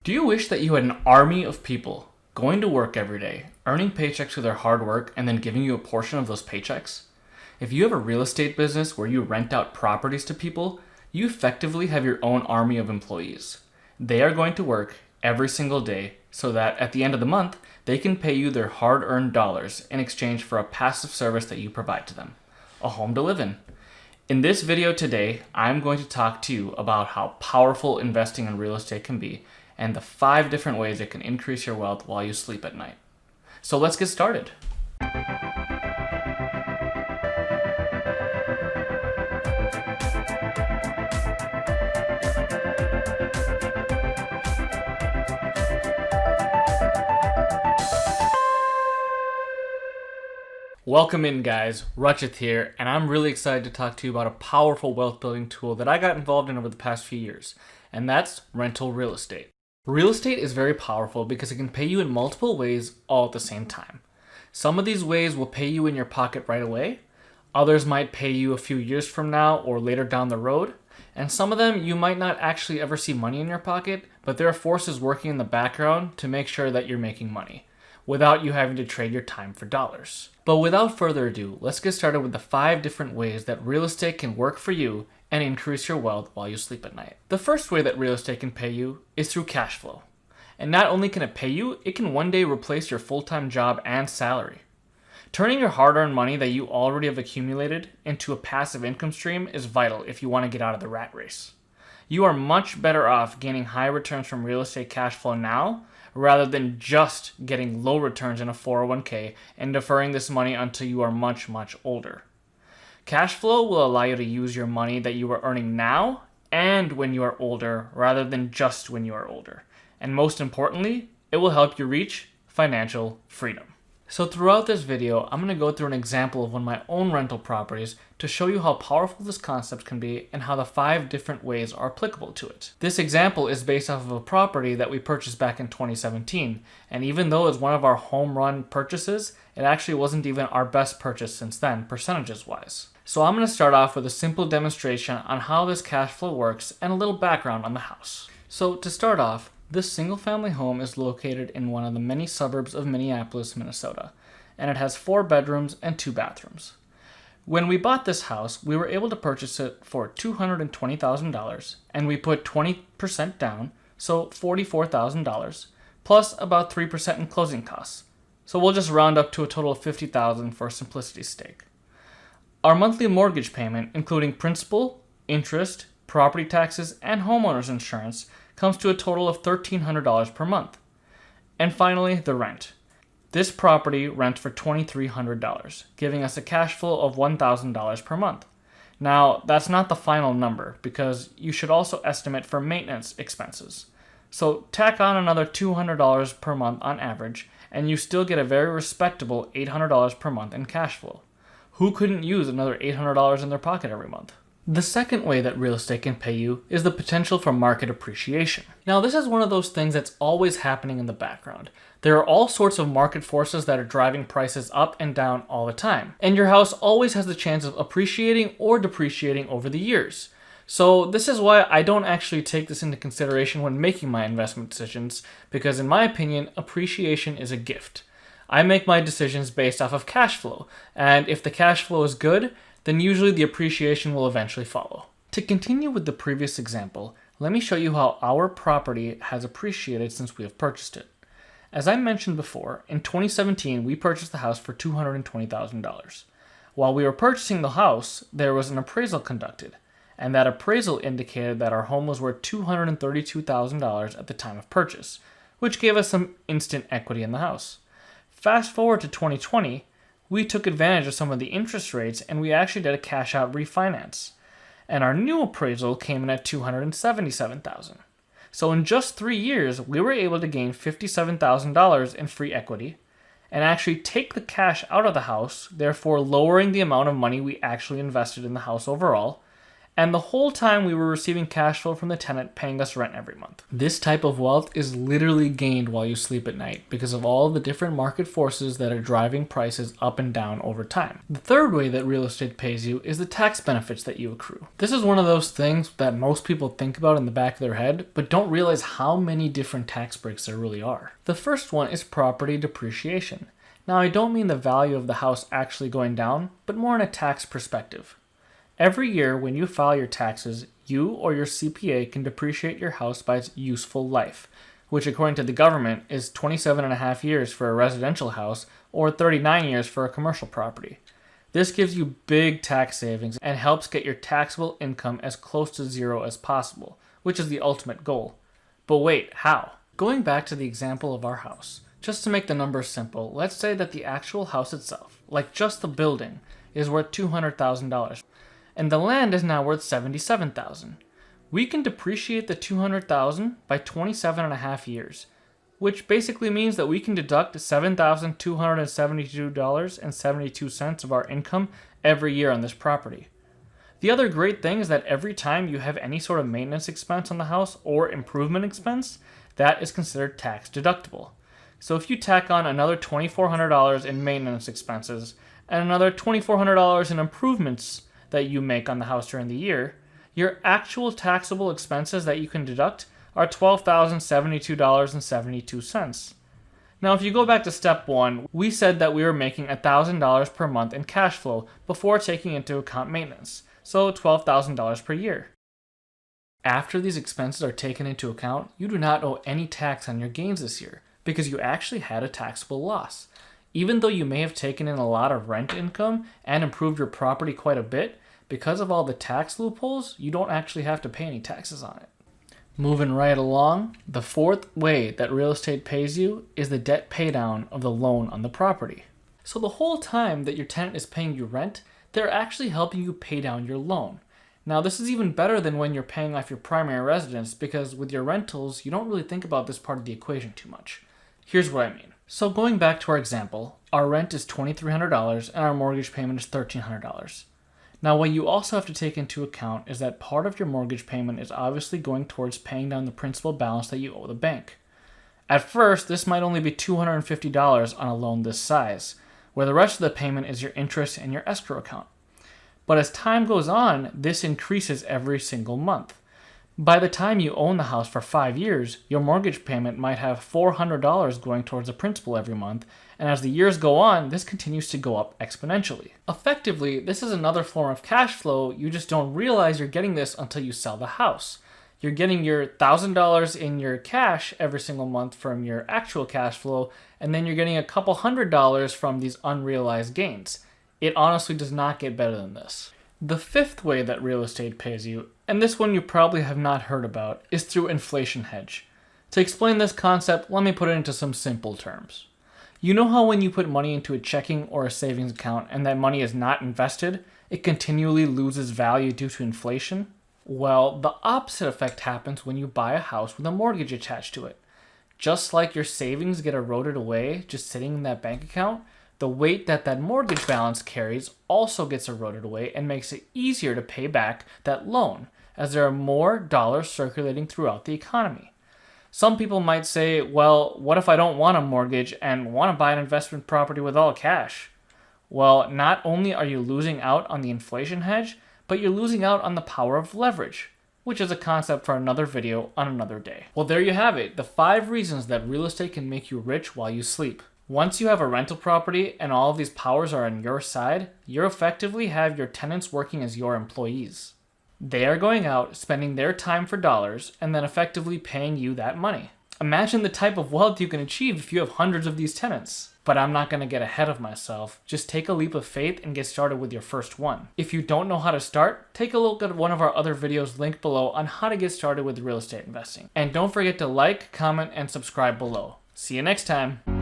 Do you wish that you had an army of people going to work every day, earning paychecks through their hard work, and then giving you a portion of those paychecks? If you have a real estate business where you rent out properties to people, you effectively have your own army of employees. They are going to work every single day so that at the end of the month, they can pay you their hard-earned dollars in exchange for a passive service that you provide to them, a home to live in. In this video today, I'm going to talk to you about how powerful investing in real estate can be and the 5 different ways it can increase your wealth while you sleep at night. So let's get started. Welcome in, guys. Rachit here, and I'm really excited to talk to you about a powerful wealth building tool that I got involved in over the past few years, and that's rental real estate. Real estate is very powerful because it can pay you in multiple ways all at the same time. Some of these ways will pay you in your pocket right away. Others might pay you a few years from now or later down the road. And some of them you might not actually ever see money in your pocket, but there are forces working in the background to make sure that you're making money without you having to trade your time for dollars. But without further ado, let's get started with the 5 different ways that real estate can work for you and increase your wealth while you sleep at night. The first way that real estate can pay you is through cash flow. And not only can it pay you, it can one day replace your full-time job and salary. Turning your hard-earned money that you already have accumulated into a passive income stream is vital if you want to get out of the rat race. You are much better off gaining high returns from real estate cash flow now rather than just getting low returns in a 401k and deferring this money until you are much, much older. Cash flow will allow you to use your money that you are earning now and when you are older rather than just when you are older. And most importantly, it will help you reach financial freedom. So throughout this video, I'm going to go through an example of one of my own rental properties to show you how powerful this concept can be and how the 5 different ways are applicable to it. This example is based off of a property that we purchased back in 2017, and even though it's one of our home run purchases, it actually wasn't even our best purchase since then, percentages wise. So I'm going to start off with a simple demonstration on how this cash flow works and a little background on the house. So to start off, this single-family home is located in one of the many suburbs of Minneapolis, Minnesota, and it has 4 bedrooms and 2 bathrooms. When we bought this house, we were able to purchase it for $220,000, and we put 20% down, so $44,000, plus about 3% in closing costs. So we'll just round up to a total of $50,000 for simplicity's sake. Our monthly mortgage payment, including principal, interest, property taxes, and homeowner's insurance, comes to a total of $1,300 per month. And finally, the rent. This property rents for $2,300, giving us a cash flow of $1,000 per month. Now, that's not the final number because you should also estimate for maintenance expenses. So tack on another $200 per month on average, and you still get a very respectable $800 per month in cash flow. Who couldn't use another $800 in their pocket every month? The second way that real estate can pay you is the potential for market appreciation. Now, this is one of those things that's always happening in the background. There are all sorts of market forces that are driving prices up and down all the time. And your house always has the chance of appreciating or depreciating over the years. So this is why I don't actually take this into consideration when making my investment decisions, because in my opinion, appreciation is a gift. I make my decisions based off of cash flow, and if the cash flow is good, then usually the appreciation will eventually follow. To continue with the previous example, let me show you how our property has appreciated since we have purchased it. As I mentioned before, in 2017 we purchased the house for $220,000. While we were purchasing the house, there was an appraisal conducted, and that appraisal indicated that our home was worth $232,000 at the time of purchase, which gave us some instant equity in the house. Fast forward to 2020, we took advantage of some of the interest rates and we actually did a cash out refinance. And our new appraisal came in at $277,000. So in just 3 years, we were able to gain $57,000 in free equity and actually take the cash out of the house, therefore lowering the amount of money we actually invested in the house overall, And the whole time we were receiving cash flow from the tenant paying us rent every month. This type of wealth is literally gained while you sleep at night because of all the different market forces that are driving prices up and down over time. The third way that real estate pays you is the tax benefits that you accrue. This is one of those things that most people think about in the back of their head, but don't realize how many different tax breaks there really are. The first one is property depreciation. Now, I don't mean the value of the house actually going down, but more in a tax perspective. Every year when you file your taxes, you or your CPA can depreciate your house by its useful life, which according to the government is 27.5 years for a residential house or 39 years for a commercial property. This gives you big tax savings and helps get your taxable income as close to zero as possible, which is the ultimate goal. But wait, how? Going back to the example of our house, just to make the numbers simple, let's say that the actual house itself, like just the building, is worth $200,000. And the land is now worth $77,000. We can depreciate the $200,000 by 27.5 years, which basically means that we can deduct $7,272.72 of our income every year on this property. The other great thing is that every time you have any sort of maintenance expense on the house or improvement expense, that is considered tax deductible. So if you tack on another $2,400 in maintenance expenses and another $2,400 in improvements that you make on the house during the year, your actual taxable expenses that you can deduct are $12,072.72. Now, if you go back to step one, we said that we were making $1,000 per month in cash flow before taking into account maintenance, so $12,000 per year. After these expenses are taken into account, you do not owe any tax on your gains this year because you actually had a taxable loss. Even though you may have taken in a lot of rent income and improved your property quite a bit, because of all the tax loopholes, you don't actually have to pay any taxes on it. Moving right along, the fourth way that real estate pays you is the debt paydown of the loan on the property. So the whole time that your tenant is paying you rent, they're actually helping you pay down your loan. Now, this is even better than when you're paying off your primary residence because with your rentals, you don't really think about this part of the equation too much. Here's what I mean. So going back to our example, our rent is $2,300 and our mortgage payment is $1,300. Now, what you also have to take into account is that part of your mortgage payment is obviously going towards paying down the principal balance that you owe the bank. At first, this might only be $250 on a loan this size, where the rest of the payment is your interest and your escrow account. But as time goes on, this increases every single month. By the time you own the house for 5 years, your mortgage payment might have $400 going towards the principal every month, and as the years go on, this continues to go up exponentially. Effectively, this is another form of cash flow, you just don't realize you're getting this until you sell the house. You're getting your $1,000 in your cash every single month from your actual cash flow, and then you're getting a couple $100 from these unrealized gains. It honestly does not get better than this. The fifth way that real estate pays you, and this one you probably have not heard about, is through inflation hedge. To explain this concept, let me put it into some simple terms. You know how when you put money into a checking or a savings account and that money is not invested, it continually loses value due to inflation? Well, the opposite effect happens when you buy a house with a mortgage attached to it. Just like your savings get eroded away just sitting in that bank account, the weight that that mortgage balance carries also gets eroded away and makes it easier to pay back that loan, as there are more dollars circulating throughout the economy. Some people might say, well, what if I don't want a mortgage and want to buy an investment property with all cash? Well, not only are you losing out on the inflation hedge, but you're losing out on the power of leverage, which is a concept for another video on another day. Well, there you have it, the 5 reasons that real estate can make you rich while you sleep. Once you have a rental property and all of these powers are on your side, you effectively have your tenants working as your employees. They are going out, spending their time for dollars, and then effectively paying you that money. Imagine the type of wealth you can achieve if you have hundreds of these tenants. But I'm not going to get ahead of myself. Just take a leap of faith and get started with your first one. If you don't know how to start, take a look at one of our other videos linked below on how to get started with real estate investing. And don't forget to like, comment, and subscribe below. See you next time.